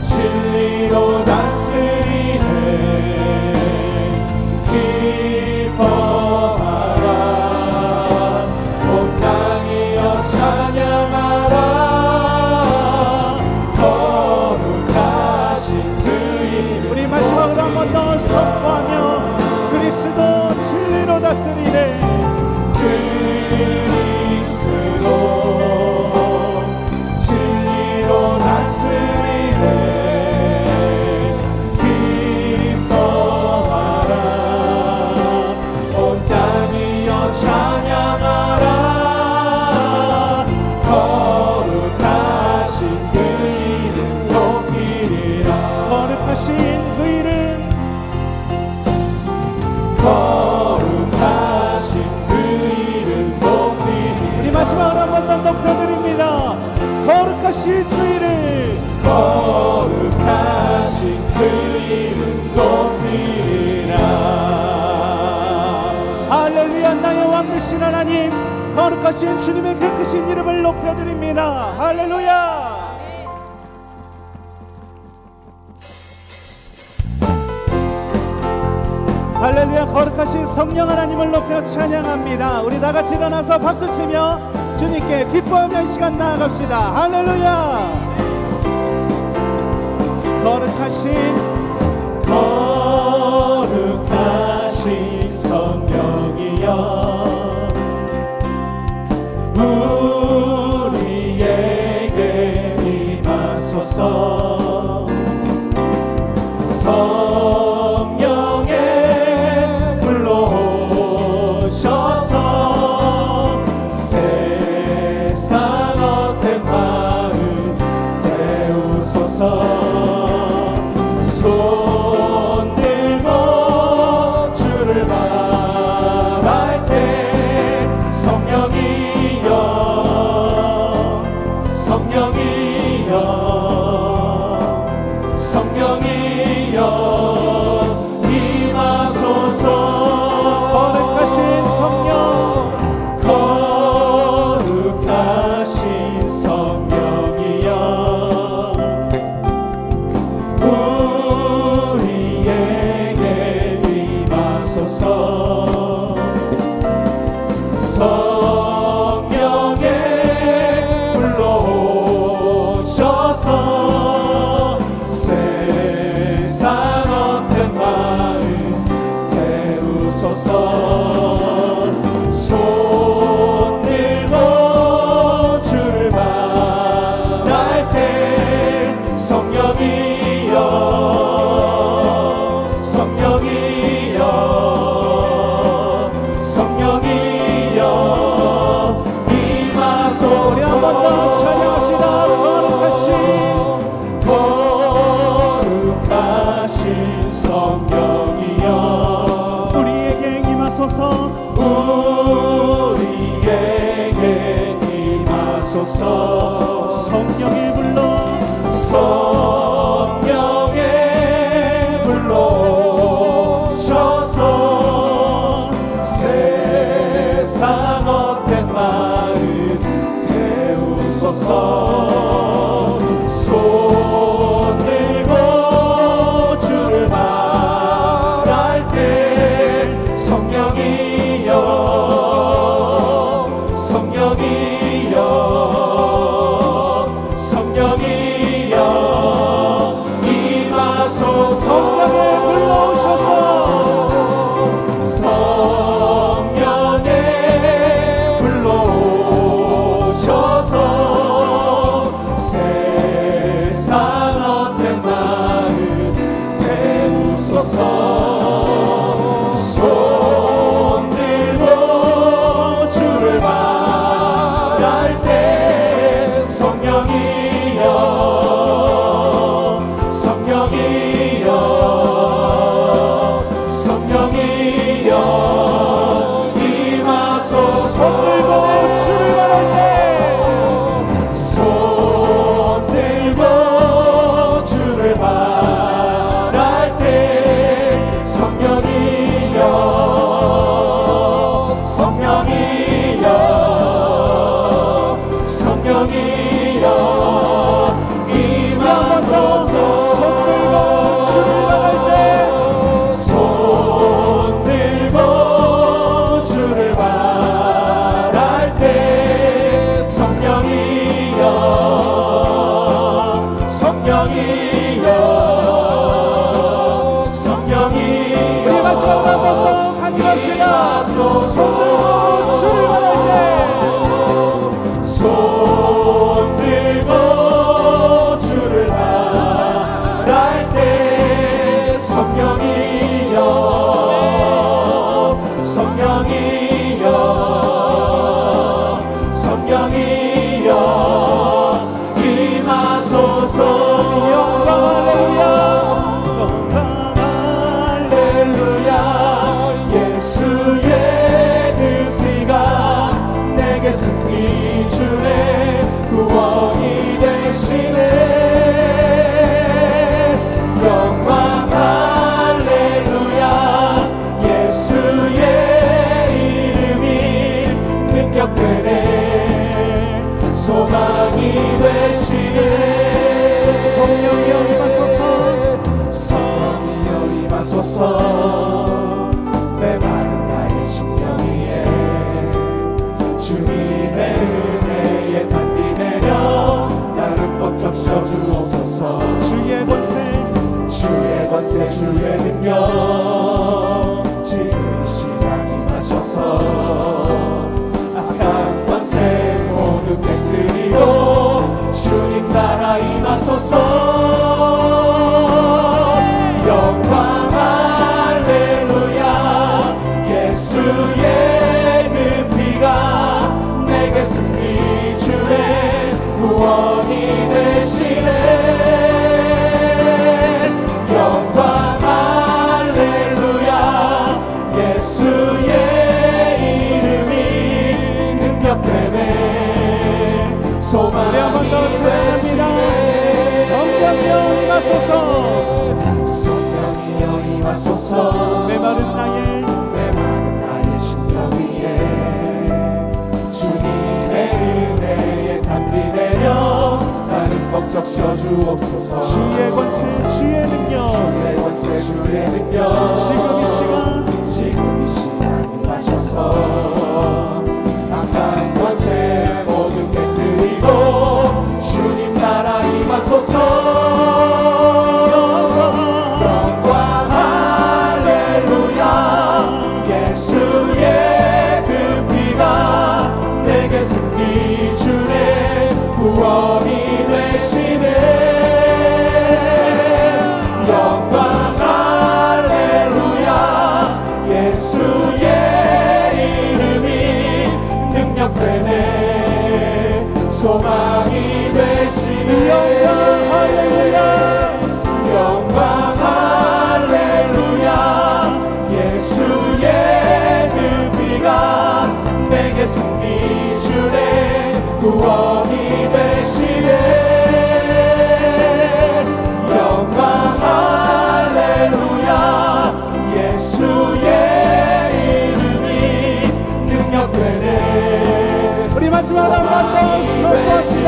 진리로 다스리네. 기뻐하라 온 땅이여 찬양하라. 거룩하신 그 이름.
우리 마지막으로 한 번 더 선포하며 그리스도 진리로 다스리네.
그리스도 진리로 다스리네. 기뻐하라 온 땅이여 찬양하라. 거룩하신 그 이름 높이리라.
거룩하신 그 이름.
거룩하신 그 이름 높이리라.
우리 마지막으로 한 번 더 높여드립니다. 거룩하신 그 이름.
거룩하신 그 이름 높이리라.
할렐루야. 나의 왕 되신 하나님 거룩하신 주님의 그 크신 이름을 높여드립니다. 할렐루야. 할렐루야. 거룩하신 성령 하나님을 높여 찬양합니다. 우리 다 같이 일어나서 박수치며 주님께 기뻐하며 이 시간 나아갑시다. 할렐루야.
거룩하신 성령이여 우리에게 임하소서. 성령의 불로 오셔서 세상 헛된 마음 태우소서. 손 들고 주를 바랄 때 성령이
임하소서. 성령의 불러
성령의 불러 오셔서 세상 헛된 마음 태우소서. 손 들고 주를 바랄 때 성령이여 성령이여 성령이여 임하소서.
성령의 불러오셔서
성령의 불러오셔서 세상 헛된 마음 태우소서. 손 들고 주를 바랄 때 성령이여 성령이여 성령이여 임하소서.
손 들고 주를 바랄 때
손 들고 주를 바랄 때 성령이여 성령이여 성령이여 임하소서.
손 들고 주를 바랄 때
손 들고 주를 바랄 때 성령이여 성령이여 성령이여.
우리 마지막으로 한 번 더 간구합시다. 손 들고 주를 바랄 때
손 들고 주를 바랄 때 성령이여 성령이여 성령이여 임하소서.
영광 할렐루야
영광 할렐루야. 예수의 그 피가 내게 승리 주네 구원이 되시네. 영광 할렐루야. 예수의 이름이 능력되네 소망이 되시네.
성령이여 임하소서.
성령이여 임하소서. 메마른 나의 심령 위에 주님의 은혜에 담비 내려 나를 번쩍 씌워주옵소서.
주의 권세
주의 권세 주의 능력 지금 이 시간 임하셔서 악한 권세 모두 깨뜨리고 주님 나라 임하소서. 영광 할렐루야. 예수의 그 피가 내게 승리 주네 구원이 되시네. 영광 할렐루야. 예수의 이름이 능력되네 소망이 되시네.
성령이여 임하소서.
성령이여 임하소서.
메마른 나의
심령 위에 주님의 은혜에 담비 내려 나는 벅적 씌워주옵소서.
주의 권세 주의 능력
주의 권세 주의 능력
지금 이 시간
임하셔서 악한 권세 모두 깨뜨리고 주님 나라 임하소서. 영광 할렐루야. 예수의 그 피가 내게 승리 주네 구원이 되시네. 영광 할렐루야. 예수의 이름이 능력되네 소망이 되시네.
영광 할렐루야.
영광 할렐루야. 예수의 그 피가 내게 승리 주네 구원이 되시네. 영광 할렐루야. 예수의 이름이 능력되네.
우리 마지막으로 한 번 더 선포합시다.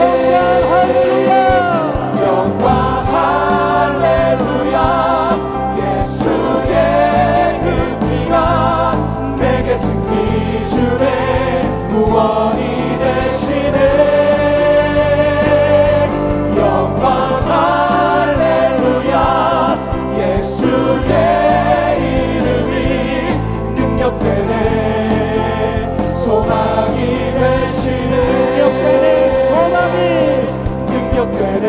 영광 할렐루야.
영광 할렐루야. 예수의 그 피가 내게 승리 주네. 구원이 되시네. 영광 할렐루야. 예수의 이름이 능력되네. 소망이 되시네.
능력되네. 소망이
능력되네.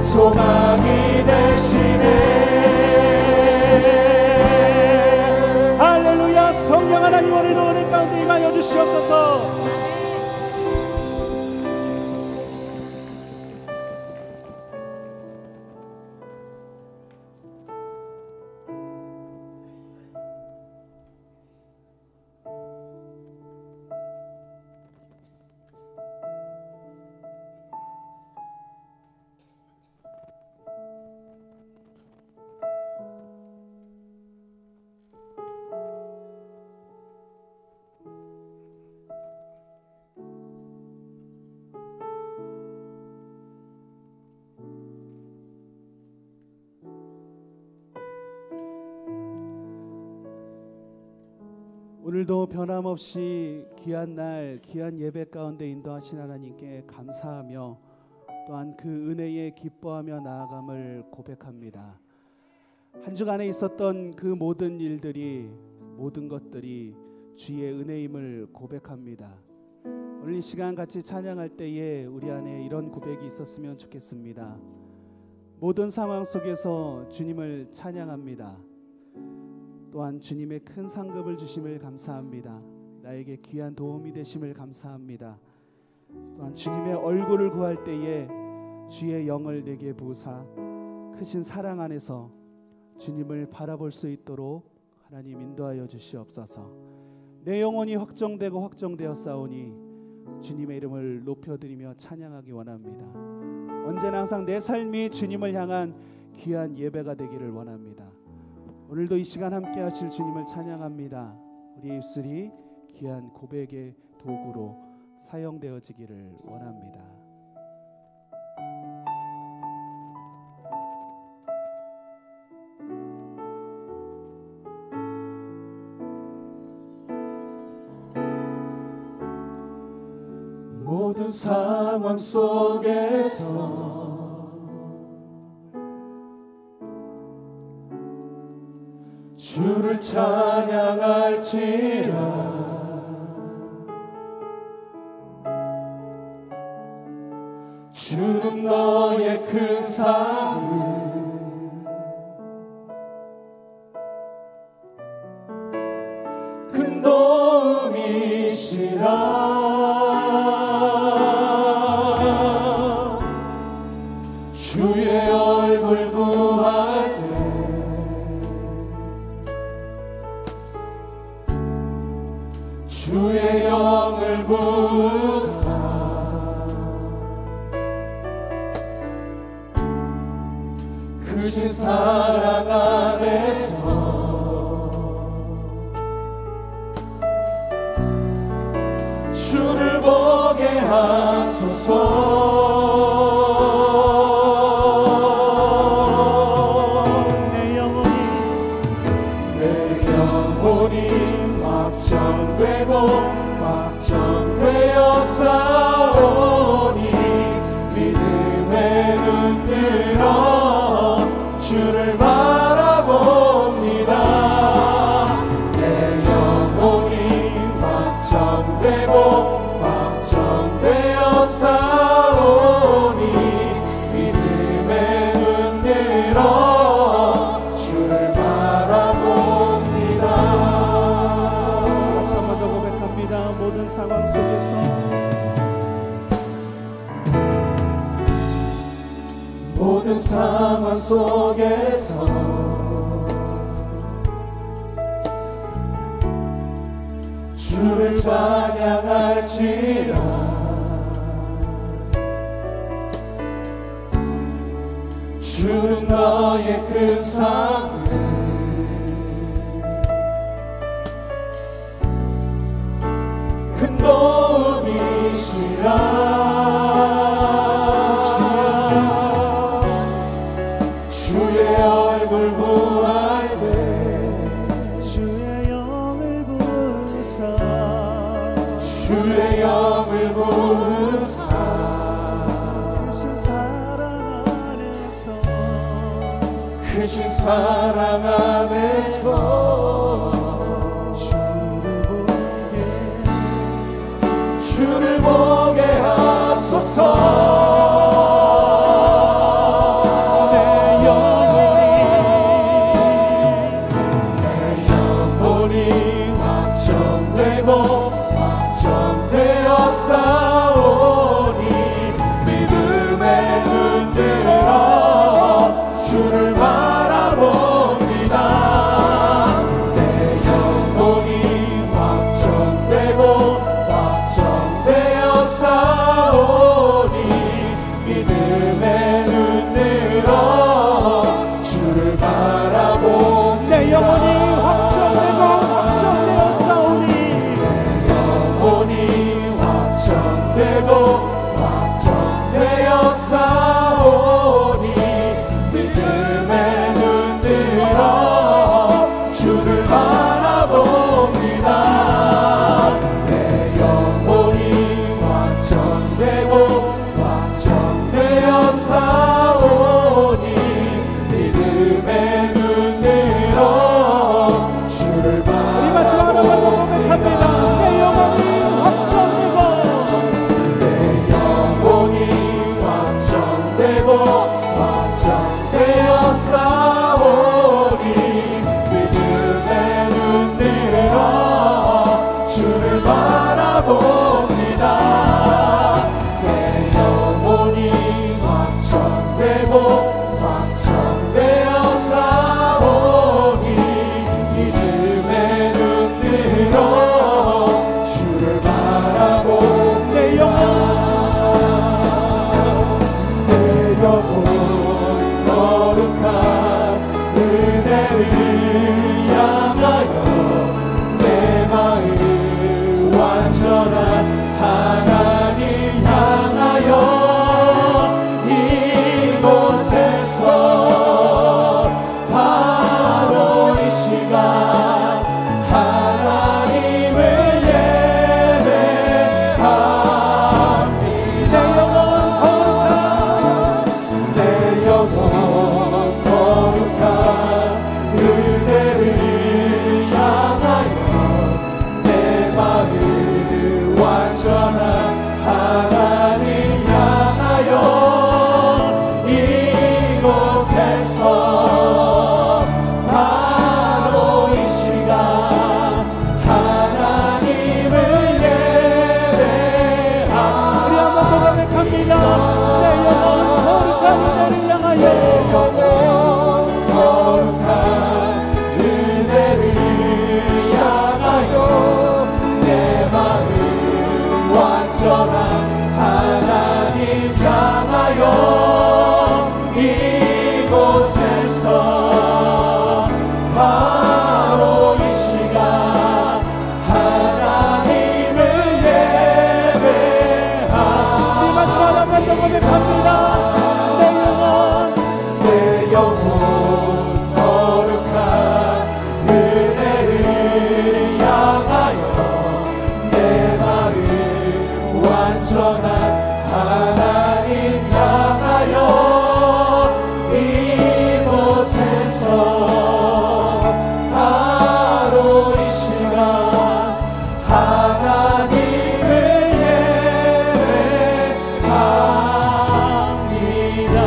소망이 되시네.
할렐루야. 성령 하나님 오늘도 은혜 가운데 임하여 주시옵소서. 오늘도 변함없이 귀한 날, 귀한 예배 가운데 인도하신 하나님께 감사하며 또한 그 은혜에 기뻐하며 나아감을 고백합니다. 한 주간에 있었던 그 모든 일들이, 모든 것들이 주의 은혜임을 고백합니다. 오늘 이 시간 같이 찬양할 때에 우리 안에 이런 고백이 있었으면 좋겠습니다. 모든 상황 속에서 주님을 찬양합니다. 또한 주님의 큰 상급을 주심을 감사합니다. 나에게 귀한 도움이 되심을 감사합니다. 또한 주님의 얼굴을 구할 때에 주의 영을 내게 부으사 크신 사랑 안에서 주님을 바라볼 수 있도록 하나님 인도하여 주시옵소서. 내 영혼이 확정되고 확정되었사오니 주님의 이름을 높여드리며 찬양하기 원합니다. 언제나 항상 내 삶이 주님을 향한 귀한 예배가 되기를 원합니다. 오늘도 이 시간 함께 하실 주님을 찬양합니다. 우리의 입술이 귀한 고백의 도구로 사용되어지기를 원합니다.
모든 상황 속에서 주를 찬양할지라. 주는 너의 큰 사랑을 큰 도움이시라. 주의 얼굴 구할 때 주의 영을 부으사 크신 사랑 안에서 주를 보게 하소서. 내 영혼이 확정되고 확정되어 싸우니 믿음에 눈 들어 주를 바라봅니다. 내 영혼이 확정되고 확정되어 싸우니 믿음에 눈 들어 주를 바라봅니다.
한 번 더 고백합니다. 모든 상황 속에서
모든 상황 속에서 주를 찬양할지라. 할지라 주는 너의 큰 상을 큰 도움이시라 주의 얼굴 보아 주의 영을 부으사 주의 영을 부으사 크신 사랑 안에서 크신 사랑 안에서 주를 보게 하소서 싸우니 믿음에 흔들어 주를 바라봅니다. 내 영혼이 확정되고 확정되어 싸우니 믿음에 흔들어 주를 바라봅니다. 내 영혼이 확정되고 확정되어 싸우니 내 영혼이 확정되고 확정되어 싸우니 믿음에 흔들어 주를 바라봅니다. 내 영혼이 확정되고 확정되어 싸우니 믿음에 흔들어 주를 바라봅니다. 이 마지막으로 고백합니다. 내 영혼이 확정되고 확정되어 싸우니 믿음에 흔들어 주를 바라봅니다. 내 영혼이 확정되고 확정되어 싸우니 믿음에 흔들어 주를 바라봅니다. 내 영혼 거룩한 은혜를 향하여 내 마음 완전한 하나님 향하여 이곳에서 바로 이 시간 하나님을 예배합니다. 내 영혼 거룩한 은혜를 향하여 내 마음 완전한 하나님 향하여 이곳에서 바로 이 시간 하나님을 예배합니다. 우리 한번 더 고백합니다. 내 영혼 거룩한 은혜를 향하여 거룩한 은혜를 향하여 내 마음 완전한 하나님 향하여 이곳에서 바로 이 시간 하나님을 예배합니다. 이 마지막 한번 더 고백합니다. 내 영혼 거룩한 은혜를 향하여 내 마음 완전한 하나님 향하여 이곳에서 바로 이 시간 하나님을 예배합니다.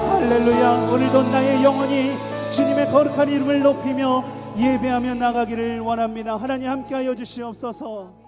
할렐루야. 오늘도 나의 영혼이 주님의 거룩한 이름을 높이며 예배하며 나가기를 원합니다. 하나님 함께하여 주시옵소서.